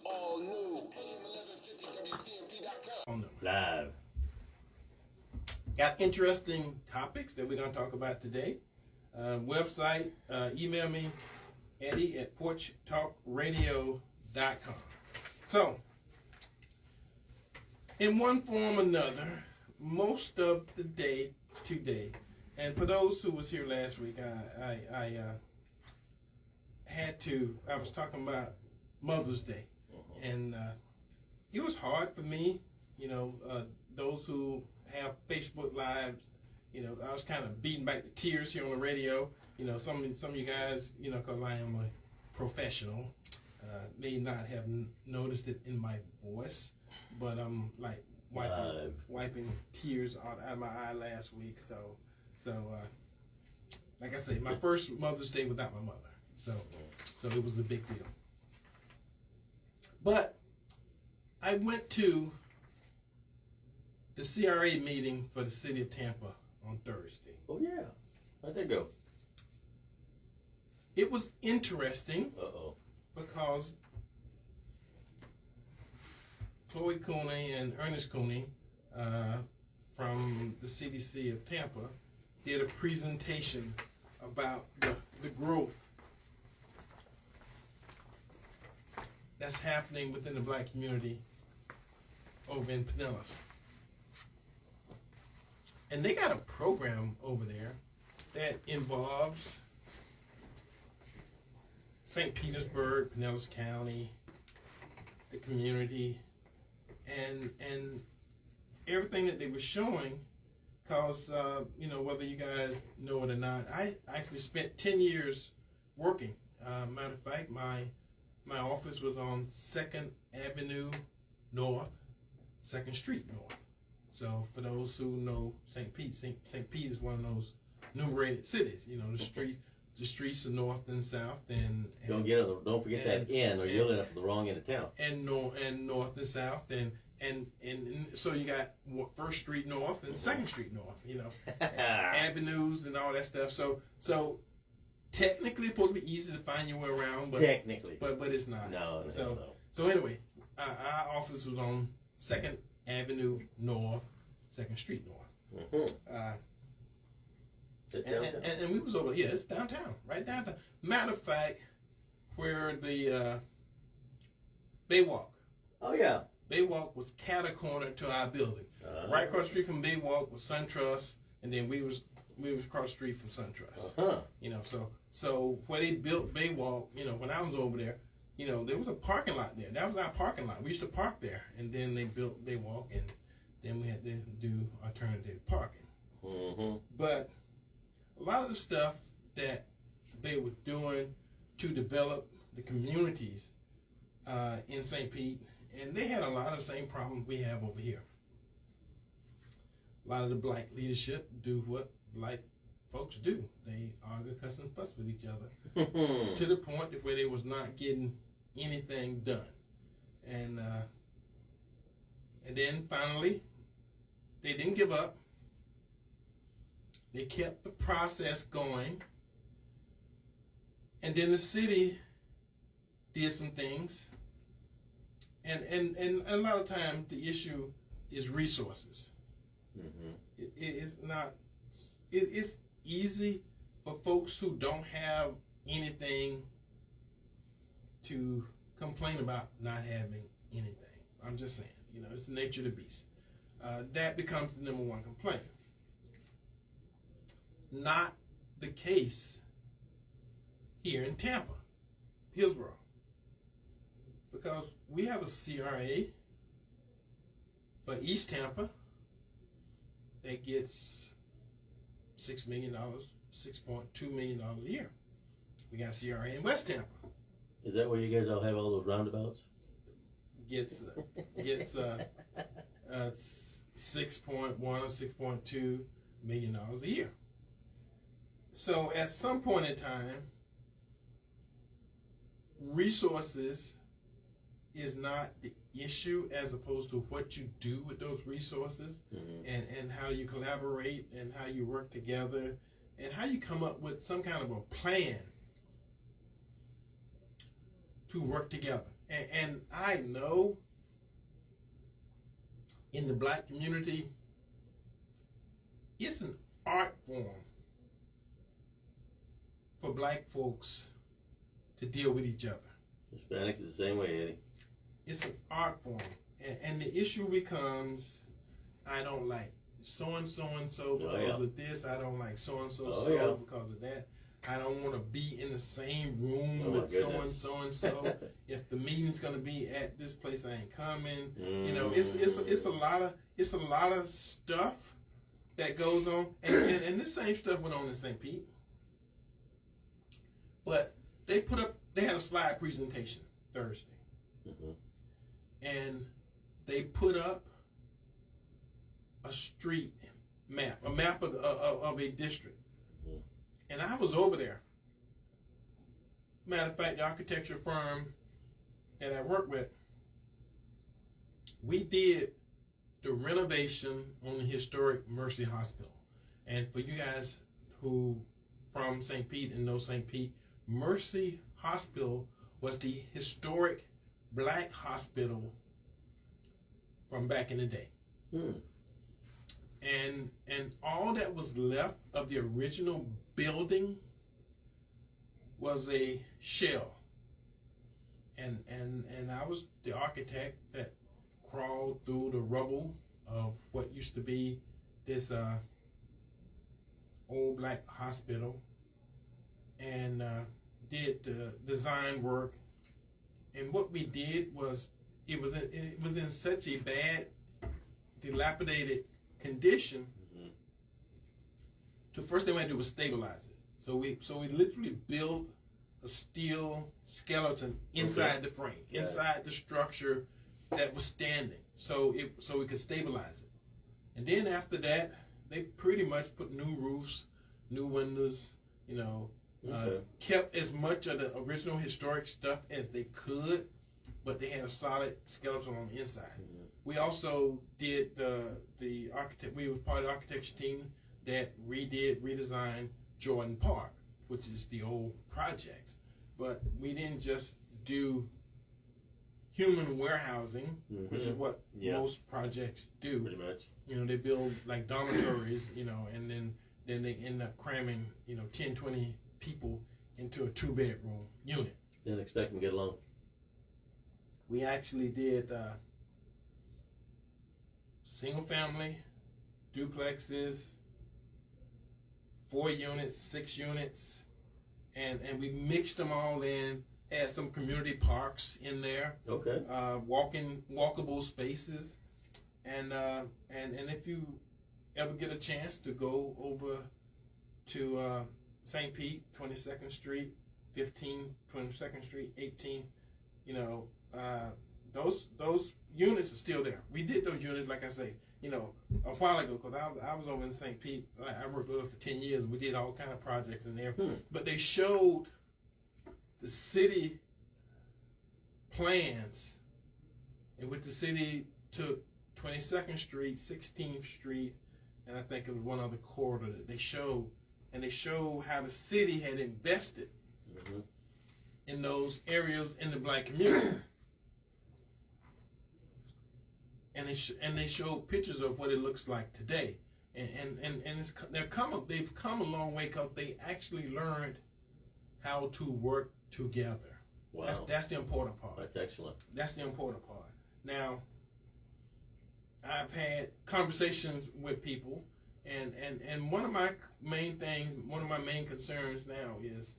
all new. AM1150WTMP.com. Live. Got interesting topics that we're going to talk about today. Website, email me, Eddie at porchtalkradio.com. So, in one form or another, most of the day today, and for those who was here last week, I was talking about Mother's Day, and it was hard for me, those who have Facebook Live, I was kind of beating back the tears here on the radio. Some of you guys, because I am a professional, may not have noticed it in my voice, but I'm like wiping tears out of my eye last week. So like I say, my first Mother's Day without my mother. So it was a big deal. But I went to the CRA meeting for the city of Tampa on Thursday. Oh, yeah. How'd that go? It was interesting. Uh-oh. Because Chloe Cooney and Ernest Cooney from the CDC of Tampa did a presentation about the growth that's happening within the black community over in Pinellas. And they got a program over there that involves St. Petersburg, Pinellas County, the community, and everything that they were showing, because, whether you guys know it or not, I actually spent 10 years working. Matter of fact, my office was on 2nd Avenue North, 2nd Street North. So for those who know St. Pete, St. Pete is one of those enumerated cities. The streets are north and south, and don't forget that N, or you'll end up at the wrong end of town. And north and south, and so you got First Street North and 2nd Street North. Avenues and all that stuff. So technically, it's supposed to be easy to find your way around, but technically, but it's not. No. So anyway, our office was on 2nd Avenue North, 2nd Street North. Mm-hmm. And we was over, it's downtown, right downtown. Matter of fact, where the Baywalk. Oh, yeah. Baywalk was catty-corner to our building. Right across the street from Baywalk was SunTrust, and then we was across the street from SunTrust. So where they built Baywalk, when I was over there, there was a parking lot there. That was our parking lot. We used to park there, and then they built Baywalk, and then we had to do alternative parking. Mm-hmm. But a lot of the stuff that they were doing to develop the communities in St. Pete, and they had a lot of the same problems we have over here. A lot of the black leadership do what black folks do. They argue, cuss, and fuss with each other to the point that where they was not getting anything done. And then finally, they didn't give up. They kept the process going. And then the city did some things. And a lot of times the issue is resources. Mm-hmm. It's easy for folks who don't have anything to complain about not having anything. I'm just saying, it's the nature of the beast. That becomes the number one complaint. Not the case here in Tampa, Hillsborough, because we have a CRA for East Tampa that gets $6 million, $6.2 million a year. We got CRA in West Tampa. Is that where you guys all have all those roundabouts? Gets $6.1 or $6.2 million a year. So at some point in time, resources is not the issue as opposed to what you do with those resources, mm-hmm. and how you collaborate and how you work together and how you come up with some kind of a plan to work together. And I know in the black community, it's an art form for black folks to deal with each other. Hispanics is the same way, Eddie. It's an art form. And the issue becomes, I don't like so-and-so because of this. I don't like so-and-so because of that. I don't want to be in the same room with so-and-so. If the meeting's going to be at this place, I ain't coming. You know, it's a lot of stuff that goes on. And this same stuff went on in St. Pete. But they had a slide presentation Thursday. And they put up a street map, a map of a district. And I was over there. Matter of fact, the architecture firm that I work with, we did the renovation on the historic Mercy Hospital. And for you guys who from St. Pete and know St. Pete, Mercy Hospital was the historic black hospital from back in the day. And all that was left of the original building was a shell. And I was the architect that crawled through the rubble of what used to be this old black hospital and did the design work. And what we did was it was in such a bad, dilapidated condition. The first thing we had to do was stabilize it. So we literally built a steel skeleton inside the frame, inside the structure that was standing, so we could stabilize it. And then after that, they pretty much put new roofs, new windows, you know, kept as much of the original historic stuff as they could, but they had a solid skeleton on the inside. We also did the architect. We were part of the architecture team that redesigned Jordan Park, which is the old projects. But we didn't just do human warehousing, which is what most projects do. Pretty much. You know, they build like dormitories, you know, and then they end up cramming, you know, 10, 20 people into a 2-bedroom unit. Didn't expect them to get along. We actually did single family, duplexes, 4 units, 6 units, and we mixed them all in. Had some community parks in there. Okay. Walkable spaces, and if you ever get a chance to go over to St. Pete, 22nd Street, 15, 22nd Street, 18, you know, those units are still there. We did those units, like I say, you know, a while ago, because I was over in St. Pete. I worked with them for 10 years. We did all kind of projects in there. But they showed the city plans in which the city took 22nd Street, 16th Street, and I think it was one other corridor that they showed. And they showed how the city had invested in those areas in the black community. And they showed pictures of what it looks like today, and they've come a long way because they actually learned how to work together. Wow. That's the important part. That's excellent. That's the important part. Now, I've had conversations with people, and one of my main concerns now is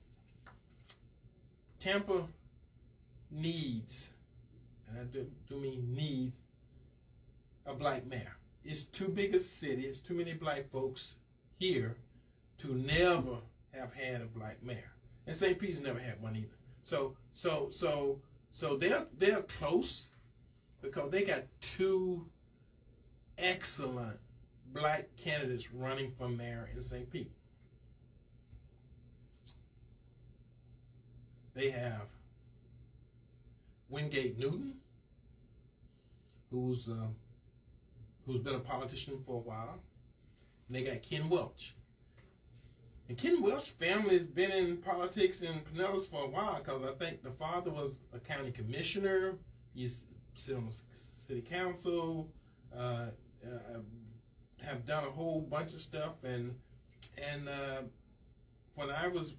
Tampa needs, and I do mean needs, a black mayor. It's too big a city. It's too many black folks here to never have had a black mayor. And St. Pete's never had one either. So they're close because they got 2 excellent black candidates running for mayor in St. Pete. They have Wingate Newton, who's been a politician for a while. And they got Ken Welch. And Ken Welch's family has been in politics in Pinellas for a while, because I think the father was a county commissioner. He's sit on the city council, have done a whole bunch of stuff, and when I was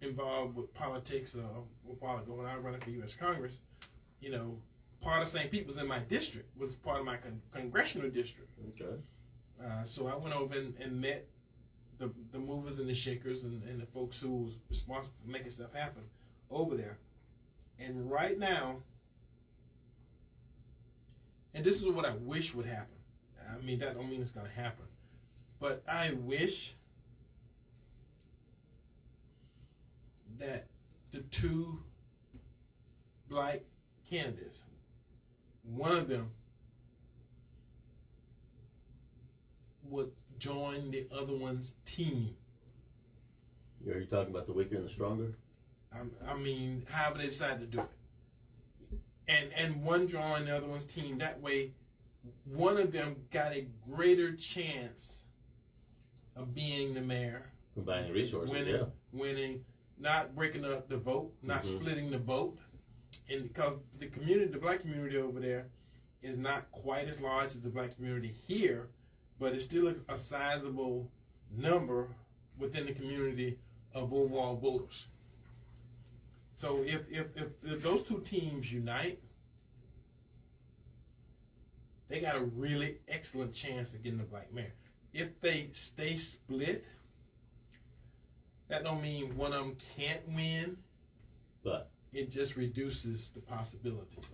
involved with politics a while ago, when I was running for U.S. Congress, you know, part of St. Pete was in my district, was part of my congressional district. Okay. So I went over and met the movers and the shakers and the folks who was responsible for making stuff happen over there. And right now, and this is what I wish would happen. I mean, that don't mean it's going to happen. But I wish that the two black candidates, one of them would join the other one's team. Are you talking about the weaker and the stronger? I mean, however they decide to do it. And one join the other one's team. That way, one of them got a greater chance of being the mayor. Combining resources, winning, not breaking up the vote, not splitting the vote. And because the community, the black community over there is not quite as large as the black community here, but it's still a sizable number within the community of overall voters. So if those two teams unite, they got a really excellent chance of getting a black mayor. If they stay split, that don't mean one of them can't win, but it just reduces the possibilities.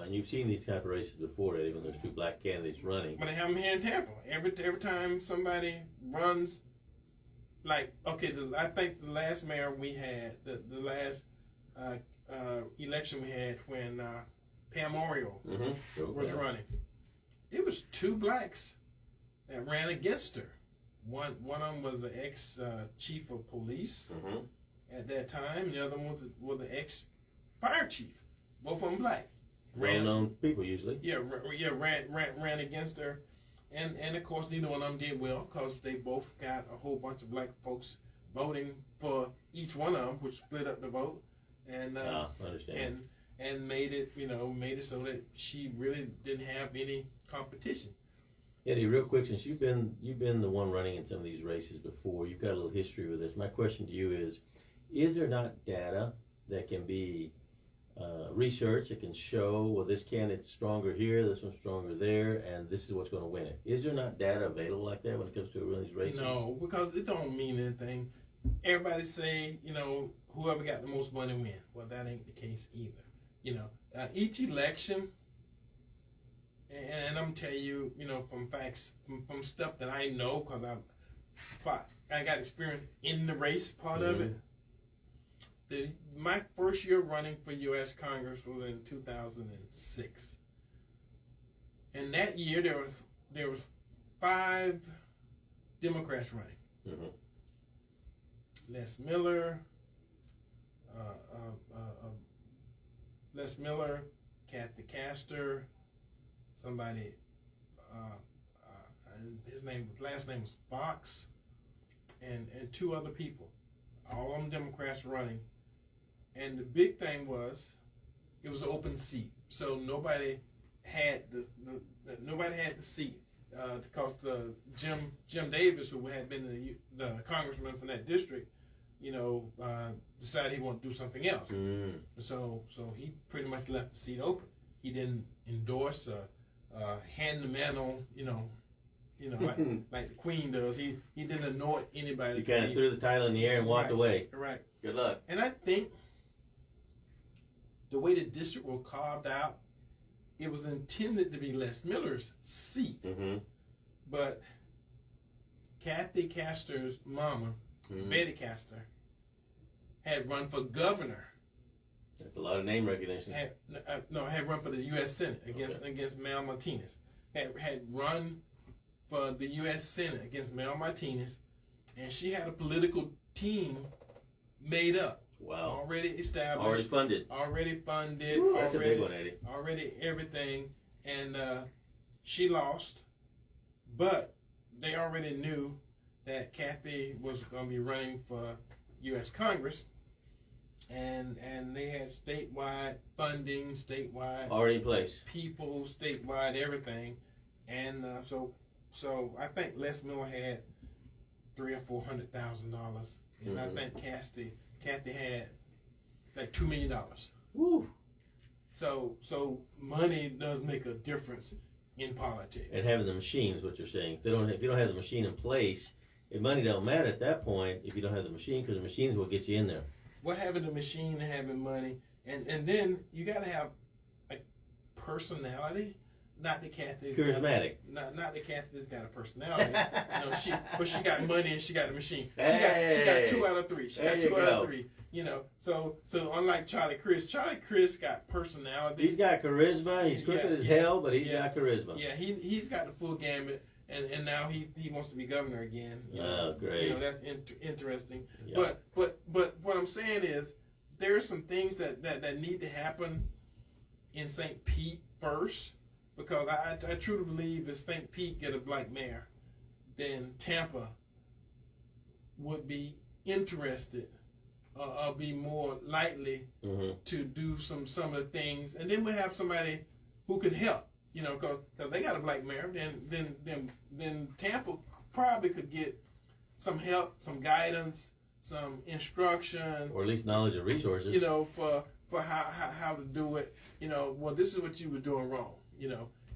And you've seen these type of races before, Eddie, when there's two black candidates running. But they have them here in Tampa. Every time somebody runs, like, okay, I think the last mayor we had, the last election we had when Pam Oriole was running, it was two blacks that ran against her. One of them was the ex-chief of police at that time, and the other one was the ex-fire chief. Both of them black. Well-known people usually. Ran against her, and of course neither one of them did well, because they both got a whole bunch of black folks voting for each one of them, which split up the vote, and understand. and made it so that she really didn't have any competition. Eddie, real quick, since you've been the one running in some of these races before, you've got a little history with this. My question to you is there not data that can be research that can show, well, this candidate's stronger here, this one's stronger there, and this is what's going to win it? Is there not data available like that when it comes to running these races? No, because it don't mean anything. Everybody say, whoever got the most money win. Well, that ain't the case either. Each election, and I'm telling you, from facts, from stuff that I know, because I got experience in the race part of it. My first year running for U.S. Congress was in 2006, and that year there was 5 Democrats running. Les Miller, Kathy Castor, somebody, last name was Fox, and 2 other people, all of them Democrats running. And the big thing was, it was an open seat, so nobody had the seat, because Jim Davis, who had been the congressman from that district, decided he wanted to do something else. So he pretty much left the seat open. He didn't endorse hand the mantle, like the Queen does. He didn't anoint anybody. He kind of threw the title in the air and walked away. Right. Good luck. And I think the way the district was carved out, it was intended to be Les Miller's seat. But Kathy Castor's mama, Betty Castor, had run for governor. That's a lot of name recognition. Had run for the U.S. Senate against Mel Martinez. Had run for the U.S. Senate against Mel Martinez, and she had a political team made up. Wow. Already established. Already funded. Woo, that's a big one, Eddie. Already everything, and she lost, but they already knew that Kathy was going to be running for U.S. Congress, and they had statewide funding, statewide already in place, people, statewide everything, and so I think Les Miller had $300,000 or $400,000, and I think Kathy had like $2 million. Woo. So money does make a difference in politics. And having the machine is what you're saying. If you don't have the machine in place, money don't matter at that point if you don't have the machine, because the machines will get you in there. Well, having the machine and having money, and then you got to have a personality. Not that Kathy's charismatic. Not that Kathy's got a personality. But she got money and she got a machine. She got 2 out of 3. She got 2 out of 3. So unlike Charlie Crist got personality. He's got charisma. He's crooked as hell, but he's got charisma. Yeah, he's got the full gamut, and now he wants to be governor again. Oh, great. That's interesting. Yeah. But what I'm saying is there are some things that need to happen in St. Pete first, because I truly believe if St. Pete get a black mayor, then Tampa would be interested or be more likely to do some of the things, and then we have somebody who can help, because they got a black mayor, then Tampa probably could get some help, some guidance, some instruction, or at least knowledge and resources, for how to do it. Well, this is what you were doing wrong,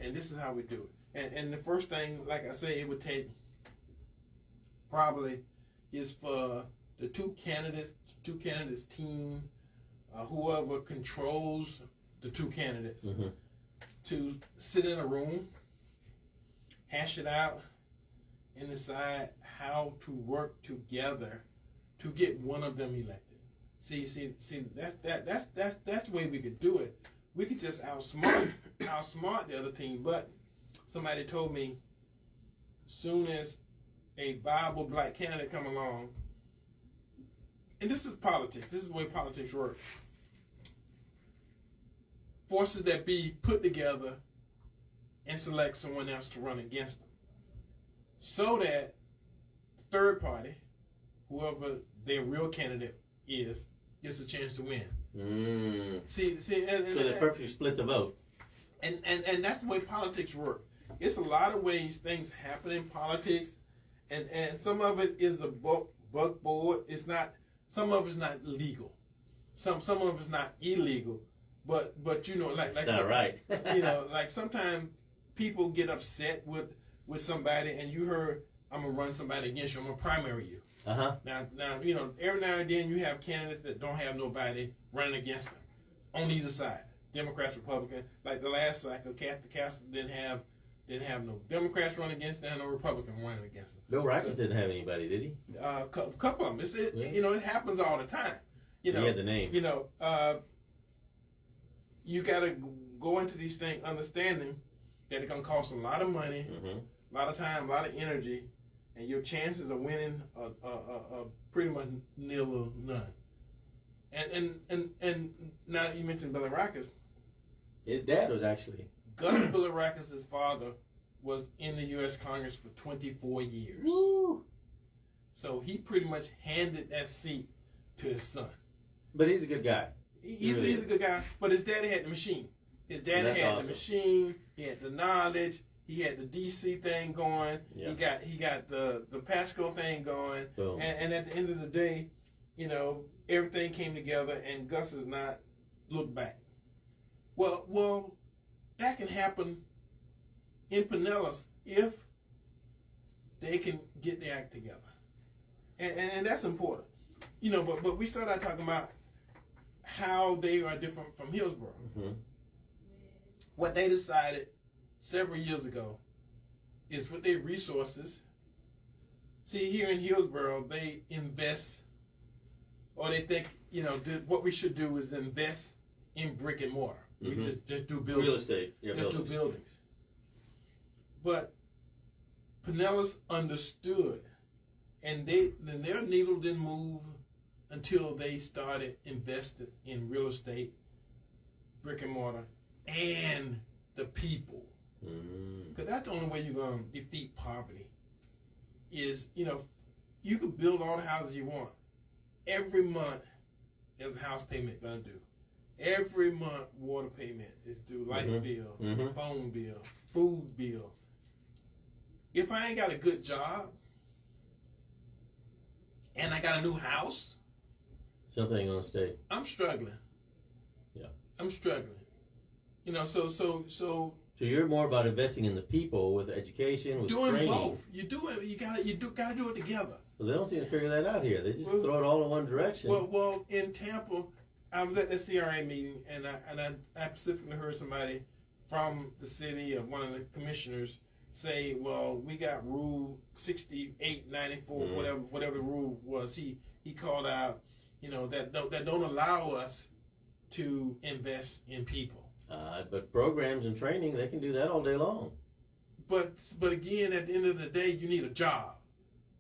and this is how we do it. And the first thing, like I say, it would take probably is for the two candidates team, whoever controls the two candidates, to sit in a room, hash it out, and decide how to work together to get one of them elected. See, that's the way we could do it. We could just outsmart the other team, but somebody told me, soon as a viable black candidate come along, and this is politics, this is the way politics works, forces that be put together and select someone else to run against them, so that the third party, whoever their real candidate is, gets a chance to win. See, so they perfectly split the vote. And that's the way politics work. It's a lot of ways things happen in politics, and some of it is a buckboard. It's not. Some of it's not legal. Some of it's not illegal. But like not right. Like sometimes people get upset with somebody, and you heard, I'm gonna run somebody against you. I'm gonna primary you. Now, every now and then you have candidates that don't have nobody running against them on either side, Democrats, Republican. Like the last cycle, Kathy Castle didn't have no Democrats running against them, and no Republican running against them. Bill Rikers didn't have anybody, did he? A couple of them. It happens all the time. He had the name. You got to go into these things understanding that it's gonna cost a lot of money, a lot of time, a lot of energy, and your chances of winning are pretty much nil or none. And now that you mentioned Billy Rikers, his dad was actually Gus Billy Rikers' father was in the U.S. Congress for 24 years. Woo. So he pretty much handed that seat to his son. But he's a good guy. He's a good guy, but his daddy had the machine. His daddy had the machine. He had the knowledge. He had the DC thing going. Yeah. He got the Pasco thing going. And at the end of the day, everything came together, and Gus has not looked back. Well, that can happen in Pinellas if they can get their act together, and that's important. But we started out talking about how they are different from Hillsborough. What they decided several years ago is with their resources. See, here in Hillsborough, they invest, or they think, what we should do is invest in brick and mortar. We just do buildings. Real estate. Yeah, do buildings. But Pinellas understood, and their needle didn't move until they started investing in real estate, brick and mortar, and the people. Because that's the only way you're going to defeat poverty is, you could build all the houses you want. Every month, there's a house payment gonna due. Every month, water payment is due. Light bill, phone bill, food bill. If I ain't got a good job and I got a new house, something ain't gonna stay. I'm struggling. Yeah, I'm struggling. You know, so So you're more about investing in the people with education, with doing training. both. You gotta do it together. Well, they don't seem to figure that out here. They just throw it all in one direction. Well, in Tampa, I was at the CRA meeting, and I specifically heard somebody from the city, one of the commissioners, say, "Well, we got Rule 6894, whatever the rule was." He called out, that don't allow us to invest in people. But programs and training, they can do that all day long. But again, at the end of the day, you need a job.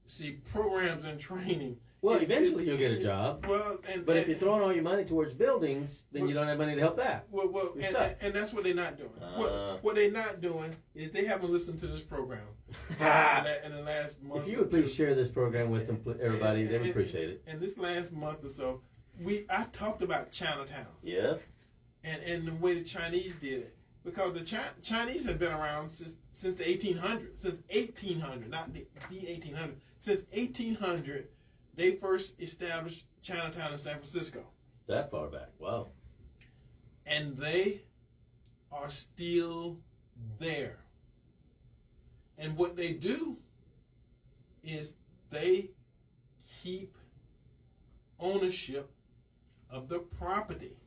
See, programs and training. Well, eventually you'll get a job. Well, but if you're throwing all your money towards buildings, then you don't have money to help that. Well, and that's what they're not doing. What they're not doing is they haven't listened to this program in the last month. If you would please share this program with them, everybody, they would appreciate it. And this last month or so, I talked about Chinatowns. Yeah. And the way the Chinese did it. Because the Chinese have been around since the 1800s. Since 1800, not the 1800. Since 1800, they first established Chinatown in San Francisco. That far back, wow. And they are still there. And what they do is they keep ownership of the property.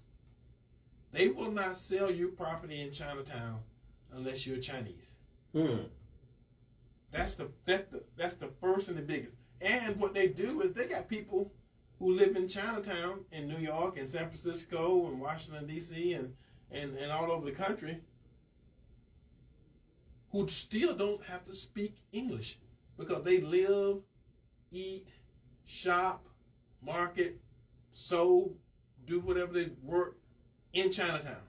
They will not sell you property in Chinatown unless you're Chinese. That's the first and the biggest. And what they do is they got people who live in Chinatown in New York and San Francisco and Washington D.C. and all over the country who still don't have to speak English because they live, eat, shop, market, sew, do whatever they work in Chinatown.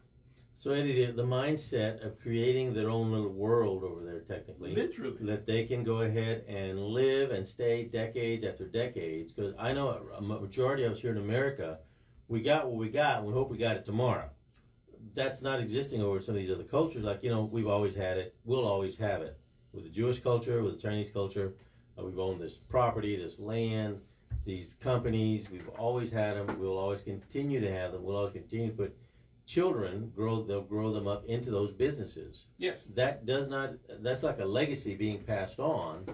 So Eddie, the mindset of creating their own little world over there, technically, literally, that they can go ahead and live and stay decades after decades. Because I know a majority of us here in America, we got what we got, and we hope we got it tomorrow. That's not existing over some of these other cultures. Like, we've always had it, we'll always have it. With the Jewish culture, with the Chinese culture, we've owned this property, this land, these companies. We've always had them. We'll always continue to have them. We'll always continue to put children they'll grow them up into those businesses. Yes. That's like a legacy being passed on.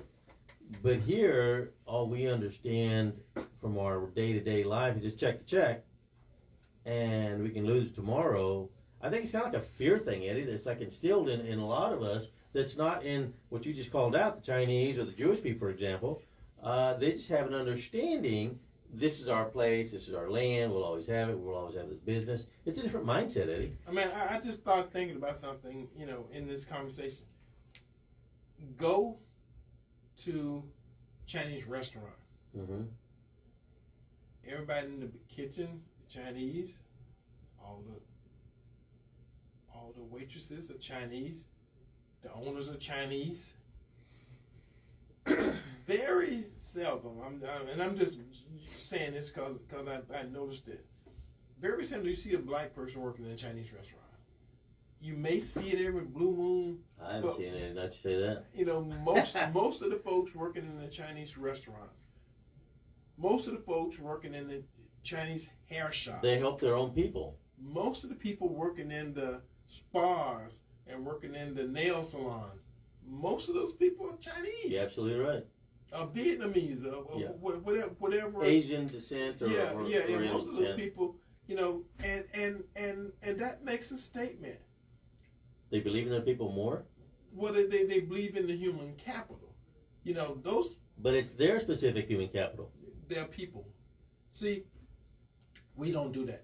But here, all we understand from our day-to-day life is just check to check, and we can lose tomorrow. I think it's kind of like a fear thing, Eddie, that's like instilled in a lot of us, that's not in what you just called out, the Chinese or the Jewish people, for example. They just have an understanding, this is our place, this is our land, we'll always have it, we'll always have this business. It's a different mindset, Eddie. I mean, I just started thinking about something, in this conversation. Go to Chinese restaurant. Everybody in the kitchen, Chinese, all the waitresses are Chinese, the owners are Chinese. Very seldom, I'm just saying this because I noticed it. Very seldom you see a black person working in a Chinese restaurant. You may see it every blue moon. I haven't seen it, not to say that. Most of the folks working in the Chinese restaurants, most of the folks working in the Chinese hair shops, they help their own people. Most of the people working in the spas and working in the nail salons, most of those people are Chinese. You're absolutely right. Vietnamese, whatever. Asian descent or most of those people, and that makes a statement. They believe in their people more? Well, they believe in the human capital. Those. But it's their specific human capital. Their people. See, we don't do that.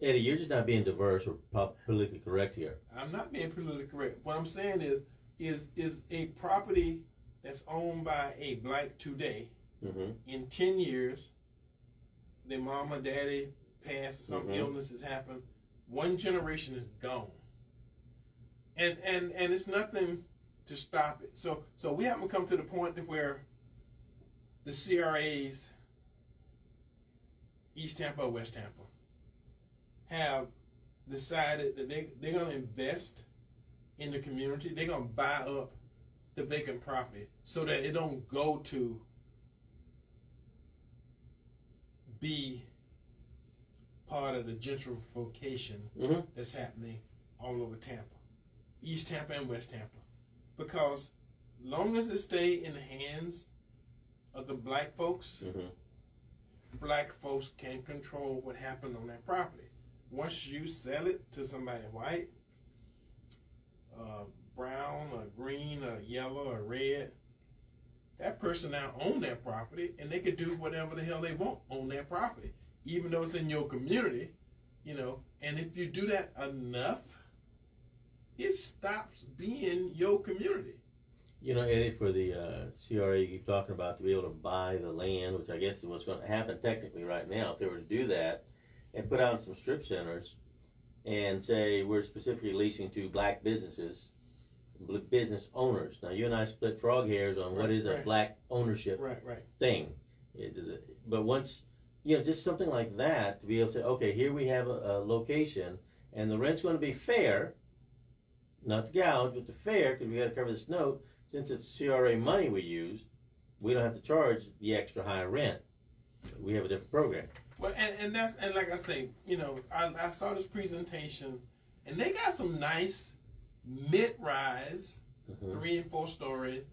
Eddie, you're just not being diverse or politically correct here. I'm not being politically correct. What I'm saying is a property that's owned by a black today, in 10 years, their mama, daddy passed, or some illness has happened, one generation is gone. And it's nothing to stop it. So we haven't come to the point to where the CRAs, East Tampa or West Tampa, have decided that they're going to invest in the community. They're going to buy up the vacant property so that it don't go to be part of the gentrification that's happening all over Tampa, East Tampa and West Tampa. Because long as it stay in the hands of the black folks, black folks can control what happened on that property. Once you sell it to somebody white, brown or green or yellow or red, that person now own that property, and they can do whatever the hell they want on that property, even though it's in your community, you know. And if you do that enough, it stops being your community. You know, Eddie, for the CRA you keep talking about, to be able to buy the land, which I guess is what's going to happen technically right now, if they were to do that, and put out some strip centers and say we're specifically leasing to black businesses, business owners. Now, you and I split frog hairs on what is a black ownership thing. But once, you know, just something like that, to be able to say, okay, here we have a location, and the rent's going to be fair, not to gouge, but to fair, because we got to cover this note. Since it's CRA money we use, we don't have to charge the extra high rent. We have a different program. Well, and like I say, you know, I saw this presentation, and they got some nice mid-rise, 3 and 4 story,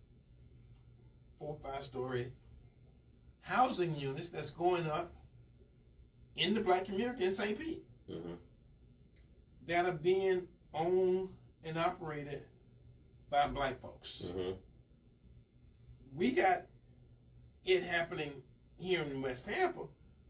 4 or 5 story housing units that's going up in the black community in St. Pete that are being owned and operated by black folks. We got it happening here in West Tampa,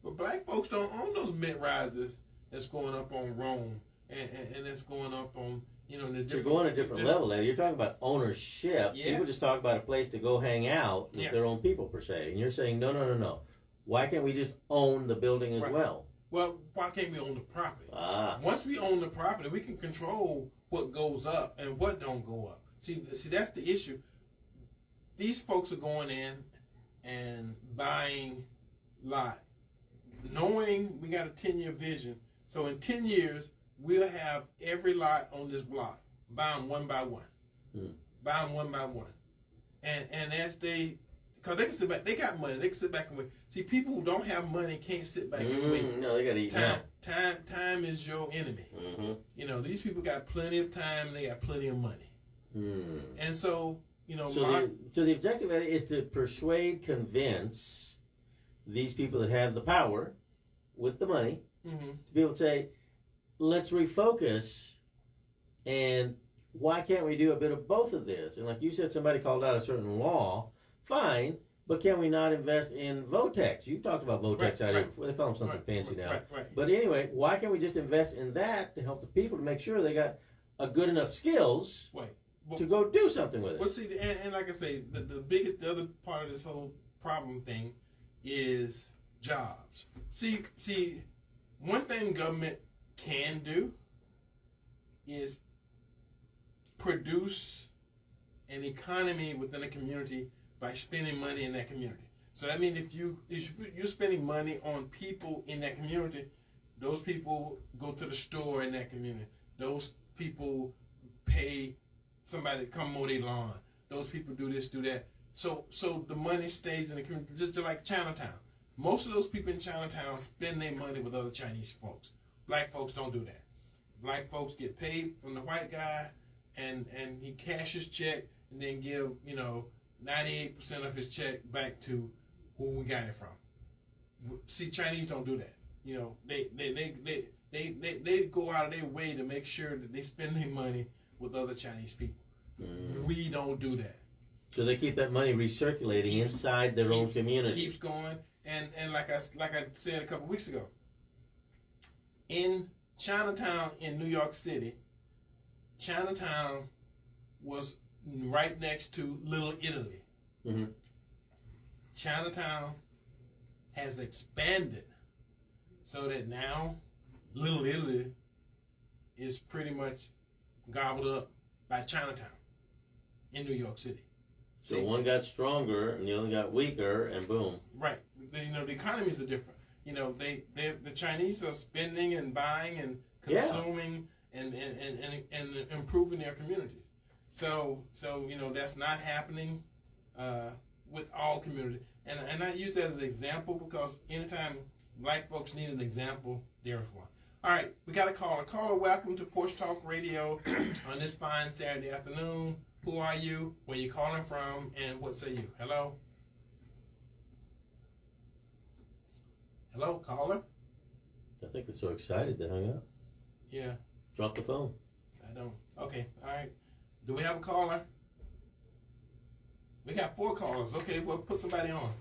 but black folks don't own those mid-rises that's going up on Rome and that's going up on, you know, the different. You're going a different level, Eddie. You're talking about ownership. Yes. People just talk about a place to go hang out with their own people, per se. And you're saying, no. Why can't we just own the building as well? Well, why can't we own the property? Once we own the property, we can control what goes up and what don't go up. See, that's the issue. These folks are going in and buying lot, knowing we got a 10-year vision. So in 10 years, we'll have every lot on this block, buy them one by one. Buy them one by one. And as because they can sit back, they got money, they can sit back and wait. See, people who don't have money can't sit back and wait. No, they got to eat now. Time is your enemy. You know, these people got plenty of time and they got plenty of money. And so, you know, so the objective is to persuade, convince these people that have the power with the money to be able to say, let's refocus, and why can't we do a bit of both of this? And like you said, somebody called out a certain law, fine, but can we not invest in Votex? You talked about Votex out here before. They call them something fancy now. But anyway, why can't we just invest in that to help the people to make sure they got a good enough skills to go do something with it? Well, see, and like I say, the other part of this whole problem thing is jobs. See, one thing government can do is produce an economy within a community by spending money in that community. So that means if you're spending money on people in that community, those people go to the store in that community. Those people pay somebody to come mow their lawn. Those people do this, do that. So the money stays in the community, just like Chinatown. Most of those people in Chinatown spend their money with other Chinese folks. Black folks don't do that. Black folks get paid from the white guy, and he cashes his check and then give 98% of his check back to who we got it from. See, Chinese don't do that. You know, they go out of their way to make sure that they spend their money with other Chinese people. We don't do that. So they keep that money recirculating inside their own community. Keeps going, and like I said a couple weeks ago, in Chinatown in New York City, Chinatown was right next to Little Italy. Chinatown has expanded so that now Little Italy is pretty much gobbled up by Chinatown in New York City. So one got stronger and the other got weaker, and boom. Right. The economies are different. The Chinese are spending and buying and consuming and improving their communities. So that's not happening with all communities. And I use that as an example because anytime black folks need an example, there's one. All right, we got a caller. Caller, welcome to Porch Talk Radio on this fine Saturday afternoon. Who are you? Where you calling from? And what say you? Hello? Hello, caller? I think they're so excited they hung up. Yeah. Drop the phone. I don't. Okay, all right. Do we have a caller? We got 4 callers. Okay, well, put somebody on.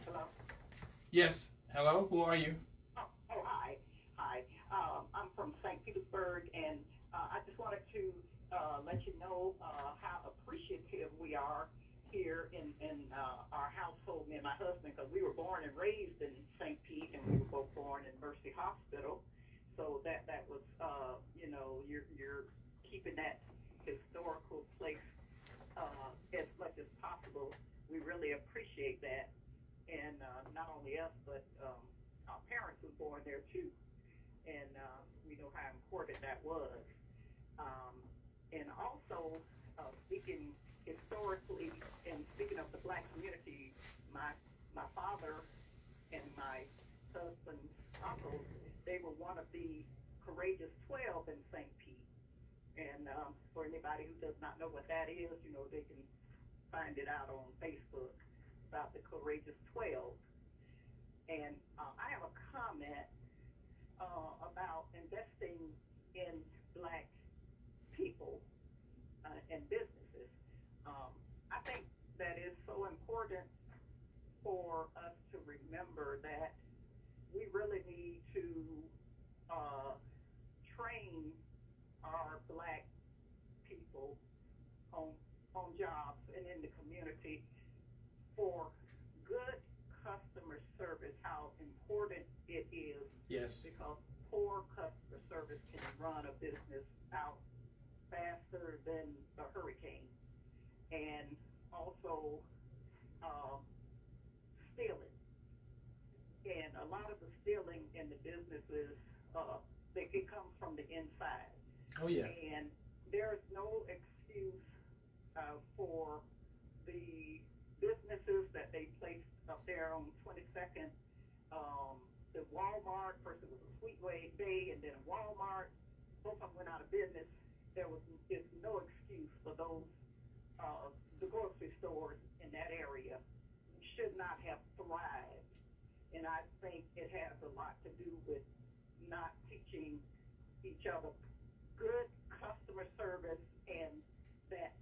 Hello? Yes. Hello, who are you? Hi. I'm from St. Petersburg, and I just wanted to let you know how appreciative we are here in our household, me and my husband, because we were born and raised in St. Pete, and we were both born in Mercy Hospital. So that was, you're keeping that historical place as much as possible. We really appreciate that. And not only us, but our parents were born there too. And we know how important that was. And also, speaking historically and speaking of the black community, my father and my husband's uncle, they were one of the Courageous 12 in St. Pete. And for anybody who does not know what that is, they can find it out on Facebook about the Courageous 12. And I have a comment about investing in black people and businesses. I think that is so important for us to remember that we really need to train our black people on jobs and in the community for good customer service, how important it is. Yes. Because poor customer service can run a business out faster than a hurricane. And also stealing. And a lot of the stealing in the businesses, it comes from the inside. Oh, yeah. And there's no excuse for the businesses that they placed up there on 22nd. The Walmart, first it was a Sweetway Bay, and then a Walmart. Both of them went out of business. There's no excuse for those, the grocery stores in that area should not have thrived. And I think it has a lot to do with not teaching each other good customer service and that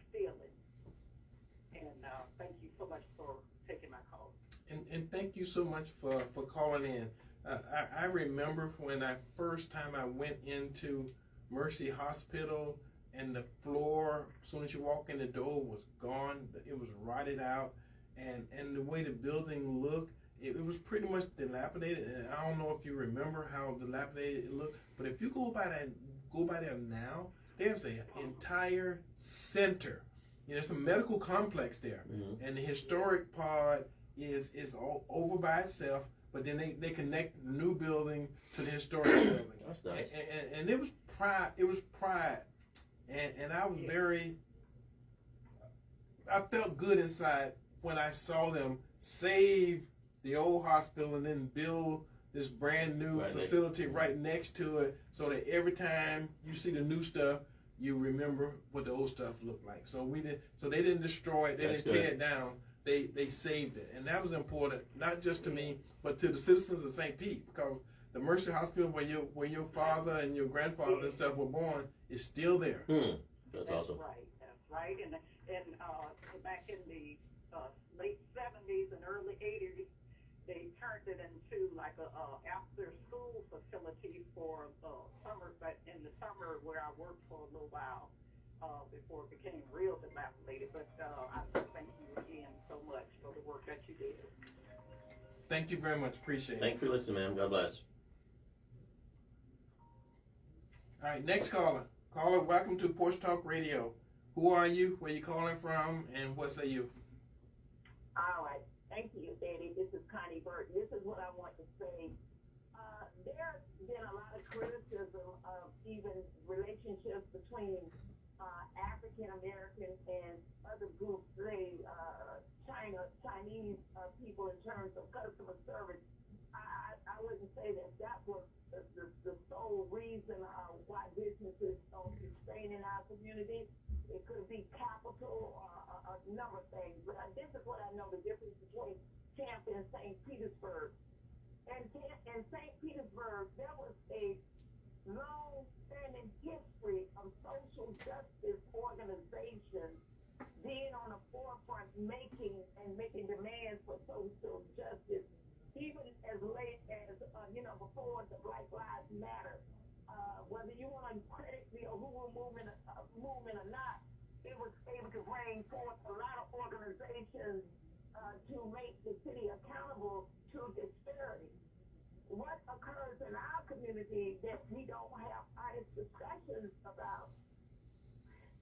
stealing. And thank you so much for taking my call. And thank you so much for calling in. I remember when first time I went into Mercy Hospital, and the floor, as soon as you walk in the door, was gone. It was rotted out, and the way the building looked, it was pretty much dilapidated. And I don't know if you remember how dilapidated it looked, but if you go by there now, there's an entire center. There's a medical complex there, and the historic part is all over by itself. But then they connect the new building to the historic building. That's nice. And it was pride. It was pride, and I was I felt good inside when I saw them save the old hospital and then build this brand new facility right next to it, so that every time you see the new stuff, you remember what the old stuff looked like. So they didn't destroy it. They didn't tear it down. They saved it, and that was important, not just to me, but to the citizens of St. Pete, because the Mercy Hospital where your father and your grandfather and stuff were born is still there. That's awesome. That's right. And back in the late 70s and early 80s, they turned it into like a after-school facility for summer. But in the summer, where I worked for a little while before it became real dilapidated. But I thank you again so much for the work that you did. Thank you very much. Appreciate it. Thank you for listening, ma'am. God bless. All right, next caller. Caller, welcome to Porch Talk Radio. Who are you? Where you calling from? And what say you? All right. Thank you, Daddy. This is Connie Burton. This is what I want to say. There's been a lot of criticism of even relationships between African Americans and other groups, say Chinese people in terms of customer service. I wouldn't say that was the sole reason why businesses don't sustain in our community. It could be capital, a number of things. But this is what I know, the difference between Tampa and St. Petersburg. And in St. Petersburg, there was a long-standing history of social justice organizations being on the forefront, making demands for social justice, even as late as, before the Black Lives Matter. Whether you want to credit the Uhuru movement or not, it was able to bring forth a lot of organizations to make the city accountable to disparity. What occurs in our community that we don't have honest discussions about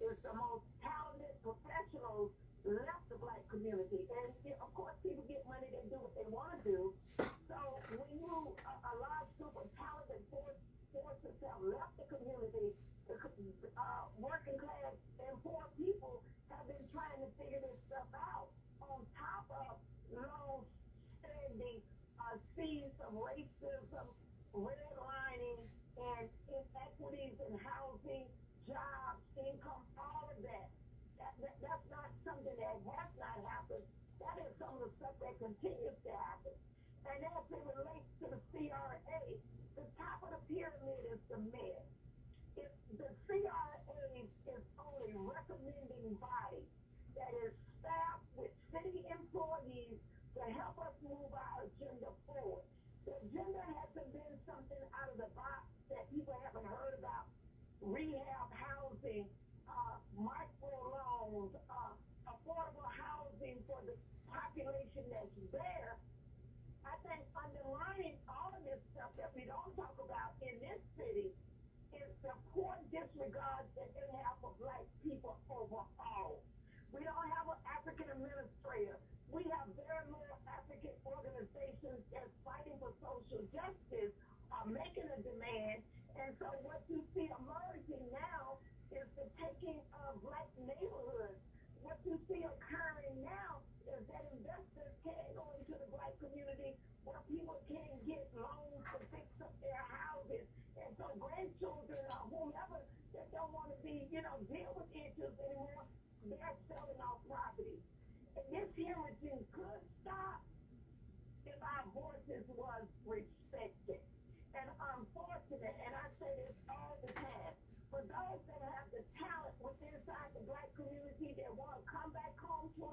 is the most talented professionals left the Black community. And of course, people get money, they do what they want to do. So when a large group of talented forces have left the community, working class and poor people have been trying to figure this stuff out on top of long-standing seeds of racism, redlining, and inequities in housing, jobs, income, all of that. That's not something that has not happened. That is some of the stuff that continues to happen. And as it relates to the CRA, the top of the pyramid is the mayor. If the CRA is only recommending body that is staffed with city employees to help us move our agenda forward. The agenda hasn't been something out of the box that people haven't heard about. Rehab housing, microloans, affordable housing for the population that's there. I think underlying all of this stuff that we don't talk about in this city is the poor disregard that they have for Black people overall. We don't have an African administrator. We have very little African organizations that's fighting for social justice, making a demand. And so what you see emerging now is the taking of Black neighborhoods. What you see occurring now is that investors can't go into the Black community where people can't get loans to fix up their houses. And so grandchildren or whomever that don't want to be, deal with issues anymore, they're selling off property. And this hemorrhaging could stop if our voices was respected. And unfortunate, and I say this all the time, for those that have the talent within inside the Black community that want to come back home to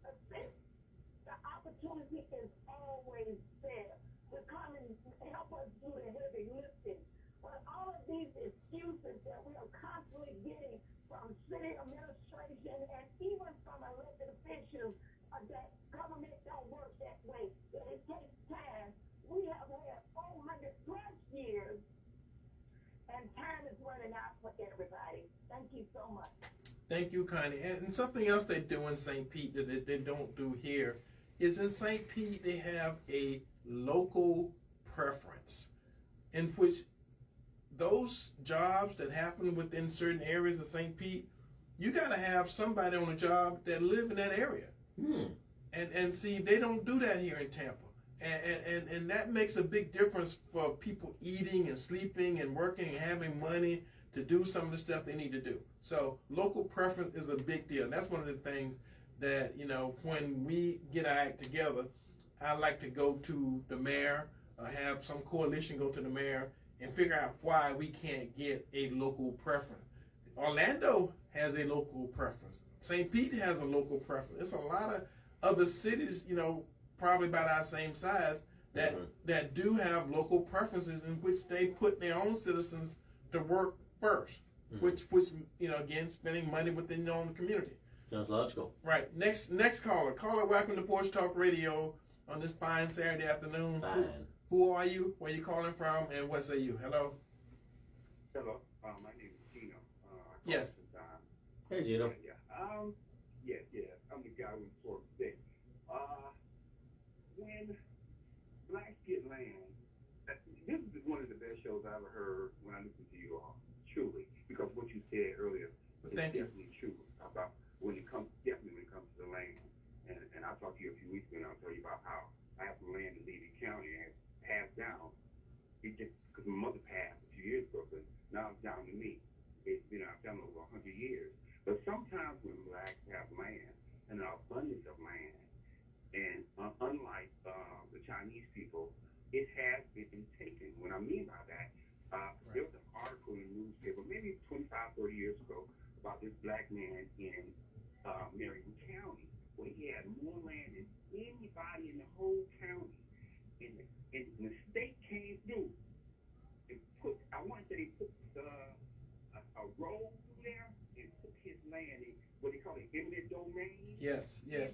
assist, the opportunity is always there to come and help us do the heavy lifting. But all of these excuses that we are constantly getting from city administration and even from elected officials that government don't work that way, that it takes time. We have had 400 plus years, and time is running out for everybody. Thank you so much. Thank you, Connie. And something else they do in St. Pete that they don't do here is in St. Pete they have a local preference in which those jobs that happen within certain areas of St. Pete, you got to have somebody on a job that live in that area. And see, they don't do that here in Tampa. And that makes a big difference for people eating and sleeping and working and having money to do some of the stuff they need to do. So local preference is a big deal. And that's one of the things that, when we get our act together, I like to go to the mayor, have some coalition go to the mayor and figure out why we can't get a local preference. Orlando has a local preference. St. Pete has a local preference. There's a lot of other cities, probably about our same size, that do have local preferences in which they put their own citizens to work first, which again, spending money within their own community. Sounds logical. Right. Next caller. Caller, welcome to Porch Talk Radio on this fine Saturday afternoon. Fine. Who are you? Where are you calling from? And what say you? Hello? Hello. My name is Gino. Yes. Hey, Gino. Yeah. I'm the guy with Porch Talk. When blacks get land, this is one of the best shows I ever heard when I listened to you all. Truly, because what you said earlier is definitely true about when it comes to the land. And I talked to you a few weeks ago, and I'll tell you about how I have some land in Levy County and it's passed down. It just because my mother passed a few years ago, but now it's down to me. It's been out down over 100 years. But sometimes when blacks have land and an abundance of land, and unlike the Chinese people, it has been taken. What I mean by that, there was an article in the newspaper maybe 25, 30 years ago about this black man in Marion County, where he had more land than anybody in the whole county. And the state came through and put, I want to say they put a road through there and put his land in what they call an eminent domain. Yes. And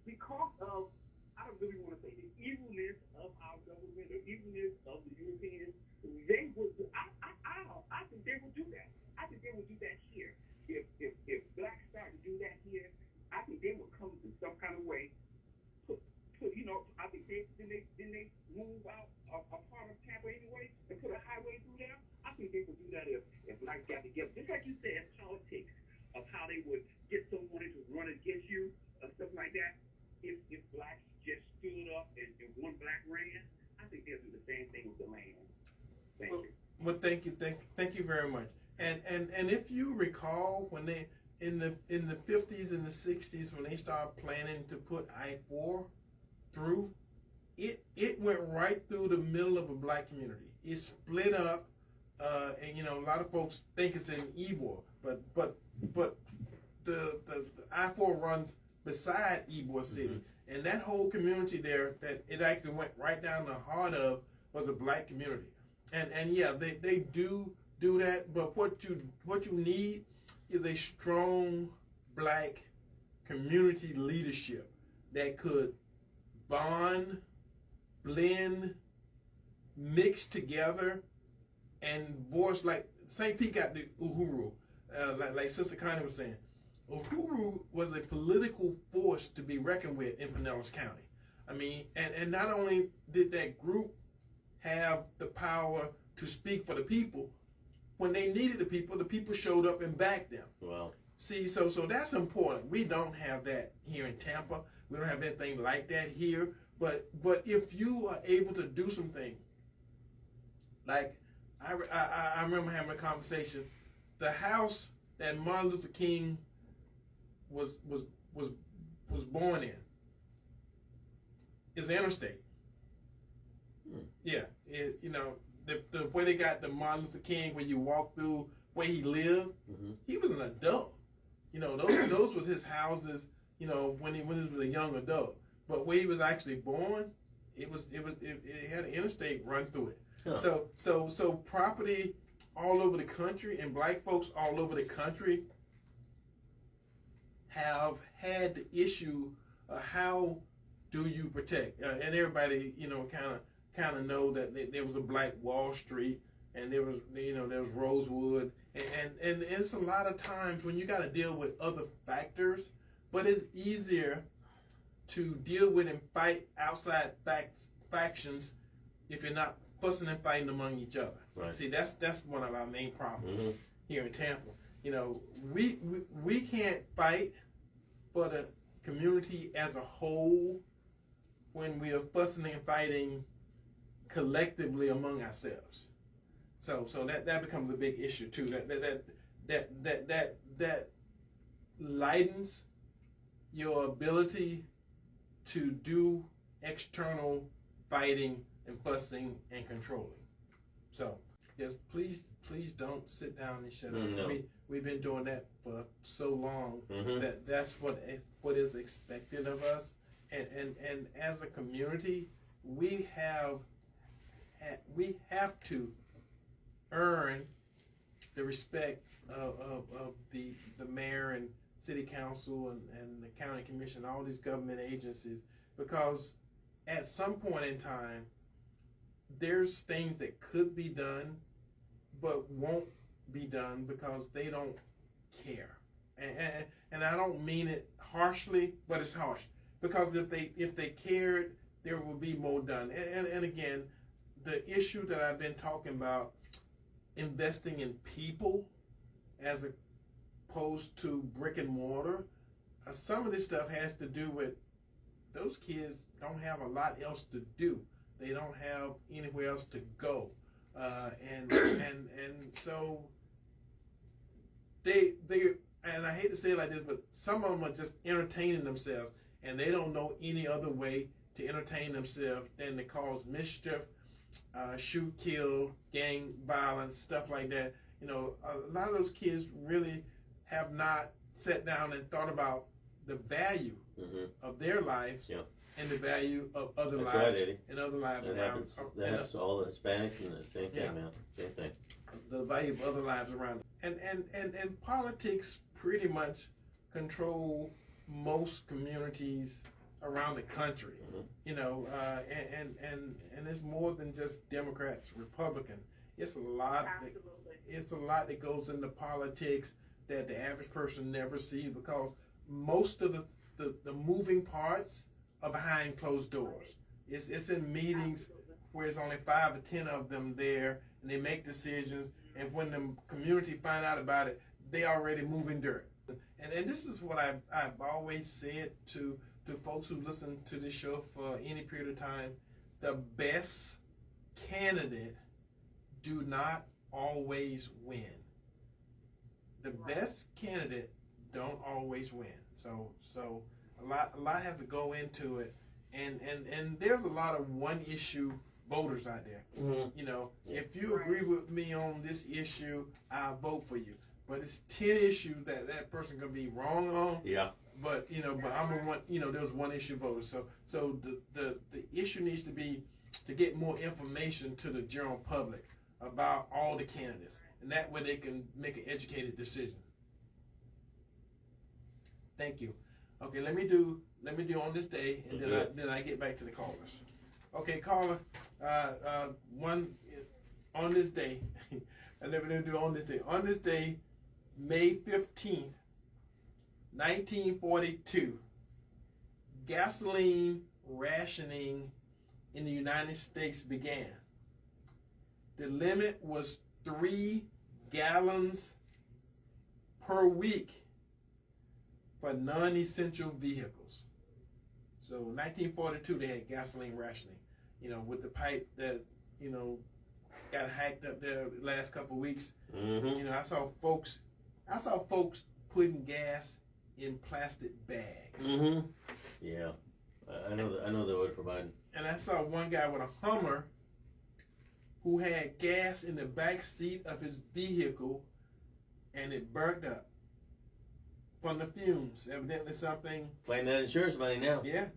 because of, I don't really want to say the evilness of our government or evilness of the Europeans, they would, I think they would do that. I think they would do that here. If blacks start to do that here, I think they would come in some kind of way. I think they move out a part of Tampa anyway and put a highway through there. I think they would do that if blacks got together. Just like you said, politics of how they would get someone to run against you or stuff like that. If blacks just stood up and one black ran, I think they'll do the same thing with the land. Thank you. Well, thank you very much. And if you recall, when they in the 50s and the 60s, when they started planning to put I-4 through, it went right through the middle of a black community. It split up, and a lot of folks think it's in Ybor, but the I-4 runs beside Ybor City, and that whole community there that it actually went right down the heart of was a black community. And yeah, they do that, but what you need is a strong black community leadership that could bond, blend, mix together, and voice, like St. Pete got the Uhuru, like Sister Connie was saying. Uhuru was a political force to be reckoned with in Pinellas County. I mean, and not only did that group have the power to speak for the people, when they needed the people showed up and backed them. Wow. See, so that's important. We don't have that here in Tampa. We don't have anything like that here. But if you are able to do some things, like I remember having a conversation, the house that Martin Luther King was born in is the interstate. Yeah, the way they got the Martin Luther King, where you walk through where he lived, he was an adult. Those was his houses. When he was a young adult. But where he was actually born, it had an interstate run through it. Huh. So property all over the country and black folks all over the country have had the issue of how do you protect, and everybody kind of know that there was a black Wall Street, and there was there was Rosewood, and it's a lot of times when you got to deal with other factors, but it's easier to deal with and fight outside factions if you're not fussing and fighting among each other. Right. See, that's one of our main problems here in Tampa. We can't fight for the community as a whole when we are fussing and fighting collectively among ourselves. So that becomes a big issue too. That lightens your ability to do external fighting and fussing and controlling. So yes, please don't sit down and shut up. No. We've been doing that for so long that's what is expected of us. And as a community, we have to earn the respect of the mayor and city council and the county commission, all these government agencies, because at some point in time, there's things that could be done, but won't be done because they don't care. And I don't mean it harshly, but it's harsh. Because if they cared, there will be more done. And again, the issue that I've been talking about, investing in people as opposed to brick and mortar, some of this stuff has to do with those kids don't have a lot else to do. They don't have anywhere else to go. And so they and I hate to say it like this, but some of them are just entertaining themselves, and they don't know any other way to entertain themselves than to cause mischief, shoot, kill, gang violence, stuff like that. You know, a lot of those kids really have not sat down and thought about the value of their lives and the value of other lives and other lives around. That happens to all the Hispanics and the same thing, man. Same thing. The value of other lives around. And politics pretty much control most communities around the country. You know, and it's more than just Democrats, Republican. It's a lot. It's a lot that goes into politics that the average person never sees, because most of the moving parts are behind closed doors. It's in meetings where it's only 5 or 10 of them there, and they make decisions. And when the community find out about it, they already moving dirt. And this is what I've always said to folks who listen to this show for any period of time: the best candidate do not always win. The best candidate don't always win. So a lot have to go into it, and there's a lot of one issue voters out there. You know, if you agree with me on this issue, I'll vote for you. But it's 10 issues that person can be wrong on. Yeah. But but I'm the one. There's one issue voter. So the issue needs to be to get more information to the general public about all the candidates, and that way they can make an educated decision. Thank you. Okay, let me do on this day, and then I get back to the callers. Okay, caller, one on this day. I never knew to do on this day. On this day, May 15th, 1942, gasoline rationing in the United States began. The limit was 3 gallons per week for non-essential vehicles. So 1942, they had gasoline rationing. With the pipe that, got hiked up there the last couple of weeks. I saw folks putting gas in plastic bags. Yeah, I know the word for mine. And I saw one guy with a Hummer who had gas in the back seat of his vehicle, and it burnt up from the fumes. Evidently something. Claim that insurance money now. Yeah.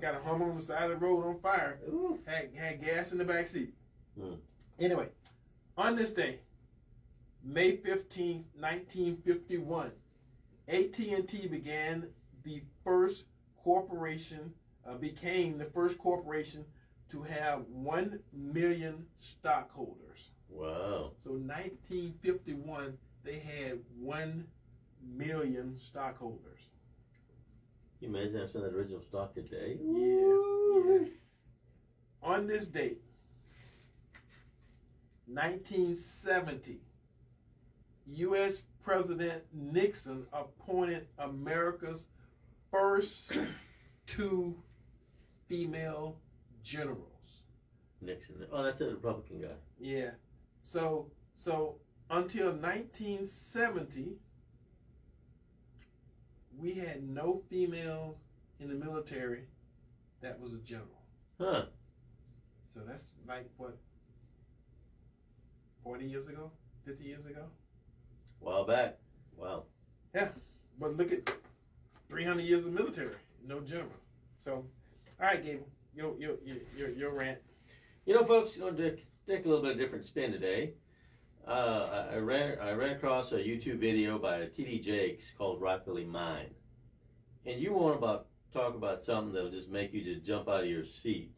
Got a Hummer on the side of the road on fire. Ooh. Had gas in the back seat. Anyway, on this day, May 15th, 1951, AT&T became the first corporation to have 1 million stockholders. Wow. So 1951, they had 1 million stockholders. Can you imagine some of that original stock today? Yeah. On this date, 1970, U.S. President Nixon appointed America's first 2 female generals. Nixon. Oh, that's a Republican guy. Yeah. So until 1970, we had no females in the military that was a general. Huh. So that's like, what, 40 years ago? 50 years ago? A while back. Wow. Yeah. But look at 300 years of military, no general. So, all right, Gabriel, your rant. Folks, going to take a little bit of different spin today. I ran across a YouTube video by T.D. Jakes called Rockabilly Mine. And you want to talk about something that'll just make you just jump out of your seat.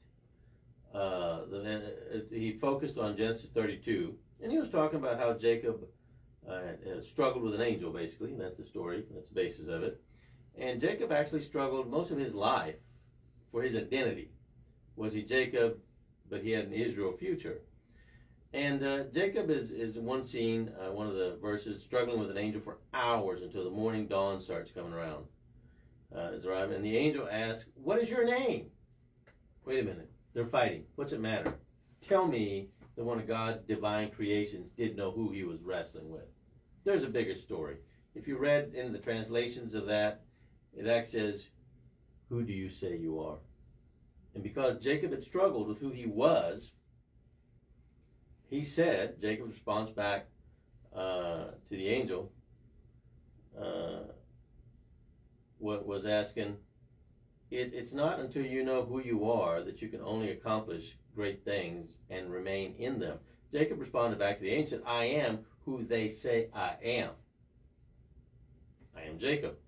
He focused on Genesis 32, and he was talking about how Jacob struggled with an angel, basically. That's the story. That's the basis of it. And Jacob actually struggled most of his life for his identity. Was he Jacob, but he had an Israel future? And Jacob is one scene, one of the verses, struggling with an angel for hours until the morning dawn starts coming around. Is arriving, and the angel asks, "What is your name?" Wait a minute. They're fighting. What's it matter? Tell me that one of God's divine creations didn't know who he was wrestling with. There's a bigger story. If you read in the translations of that, it actually says, "Who do you say you are?" And because Jacob had struggled with who he was, he said, Jacob's response back to the angel was asking, it's not until you know who you are that you can only accomplish great things and remain in them. Jacob responded back to the angel, "I am who they say I am. I am Jacob.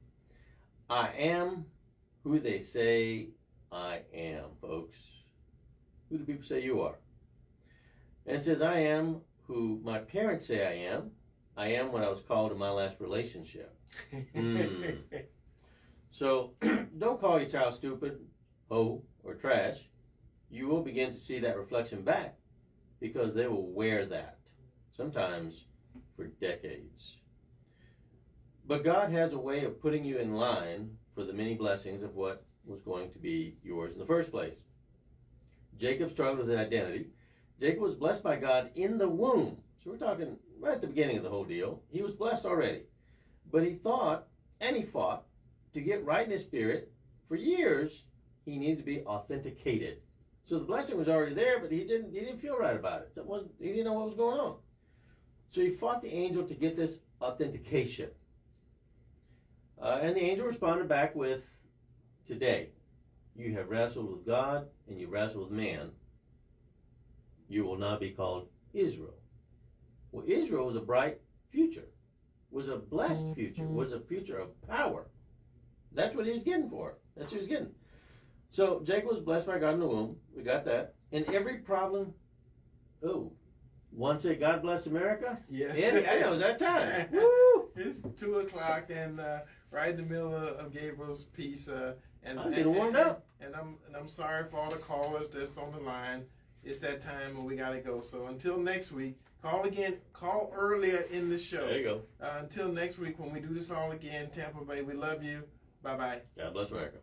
I am who they say I am," folks. Who do people say you are? And it says, "I am who my parents say I am. I am what I was called in my last relationship." So don't call your child stupid, hoe, or trash. You will begin to see that reflection back because they will wear that, sometimes for decades. But God has a way of putting you in line for the many blessings of what was going to be yours in the first place. Jacob struggled with his identity. Jacob was blessed by God in the womb. So we're talking right at the beginning of the whole deal. He was blessed already. But he thought, and he fought, to get right in his spirit. For years, he needed to be authenticated. So the blessing was already there, but he didn't feel right about it. He didn't know what was going on. So he fought the angel to get this authentication. And the angel responded back with, "Today, you have wrestled with God and you wrestle with man. You will not be called Israel." Well, Israel was a bright future, was a blessed future, was a future of power. That's what he was getting for. That's what he was getting. So Jacob was blessed by God in the womb. We got that. And every problem, one say, "God bless America"? Yeah. Eddie, I know, it was that time. Woo! It's 2:00 and right in the middle of Gabriel's piece. And I'm getting warmed up. And I'm sorry for all the callers that's on the line. It's that time when we gotta go. So until next week, call again. Call earlier in the show. There you go. Until next week when we do this all again, Tampa Bay. We love you. Bye bye. God bless America.